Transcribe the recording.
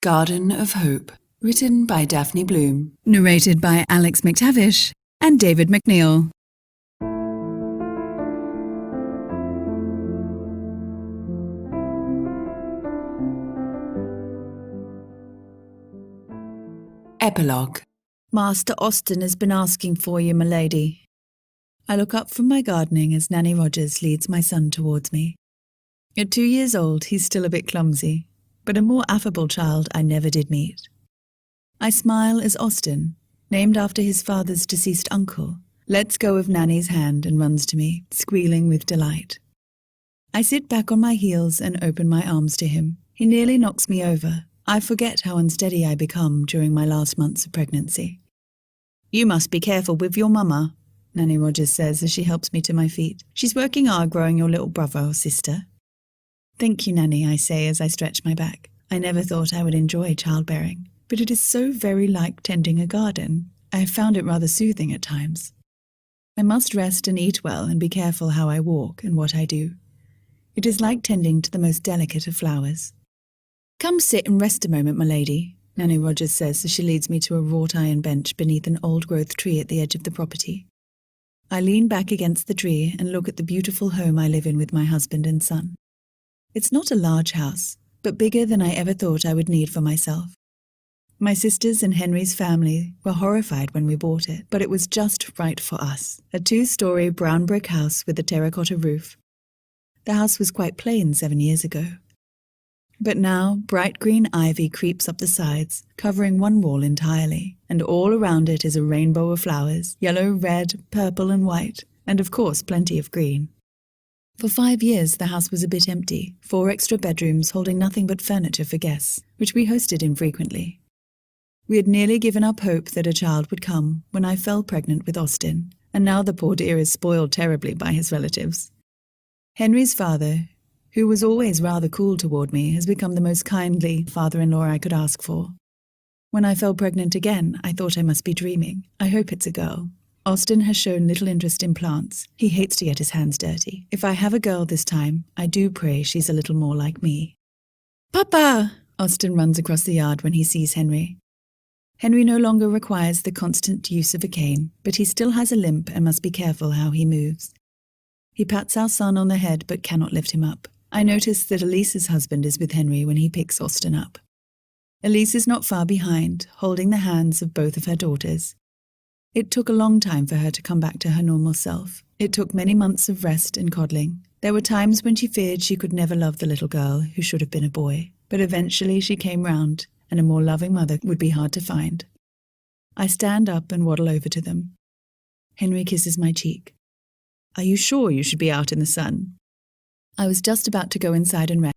Garden of Hope, written by Daphne Bloom. Narrated by Alex McTavish and David McNeil. Epilogue. Master Austen has been asking for you, my lady. I look up from my gardening as Nanny Rogers leads my son towards me. At 2 years old, he's still a bit clumsy, but a more affable child I never did meet. I smile as Austen, named after his father's deceased uncle, lets go of Nanny's hand and runs to me, squealing with delight. I sit back on my heels and open my arms to him. He nearly knocks me over. I forget how unsteady I become during my last months of pregnancy. "You must be careful with your mama," Nanny Rogers says as she helps me to my feet. "She's working hard growing your little brother or sister." "Thank you, Nanny," I say as I stretch my back. I never thought I would enjoy childbearing, but it is so very like tending a garden. I have found it rather soothing at times. I must rest and eat well and be careful how I walk and what I do. It is like tending to the most delicate of flowers. "Come sit and rest a moment, my lady," Nanny Rogers says as she leads me to a wrought iron bench beneath an old-growth tree at the edge of the property. I lean back against the tree and look at the beautiful home I live in with my husband and son. It's not a large house, but bigger than I ever thought I would need for myself. My sisters and Henry's family were horrified when we bought it, but it was just right for us. A 2-story brown brick house with a terracotta roof. The house was quite plain 7 years ago. But now bright green ivy creeps up the sides, covering one wall entirely, and all around it is a rainbow of flowers, yellow, red, purple and white, and of course plenty of green. For 5 years the house was a bit empty, 4 extra bedrooms holding nothing but furniture for guests, which we hosted infrequently. We had nearly given up hope that a child would come when I fell pregnant with Austen, and now the poor dear is spoiled terribly by his relatives. Henry's father, who was always rather cool toward me, has become the most kindly father-in-law I could ask for. When I fell pregnant again, I thought I must be dreaming. I hope it's a girl. Austen has shown little interest in plants. He hates to get his hands dirty. If I have a girl this time, I do pray she's a little more like me. "Papa!" Austen runs across the yard when he sees Henry. Henry no longer requires the constant use of a cane, but he still has a limp and must be careful how he moves. He pats our son on the head but cannot lift him up. I notice that Elise's husband is with Henry when he picks Austen up. Elise is not far behind, holding the hands of both of her daughters. It took a long time for her to come back to her normal self. It took many months of rest and coddling. There were times when she feared she could never love the little girl who should have been a boy, but eventually she came round, and a more loving mother would be hard to find. I stand up and waddle over to them. Henry kisses my cheek. "Are you sure you should be out in the sun?" I was just about to go inside and rest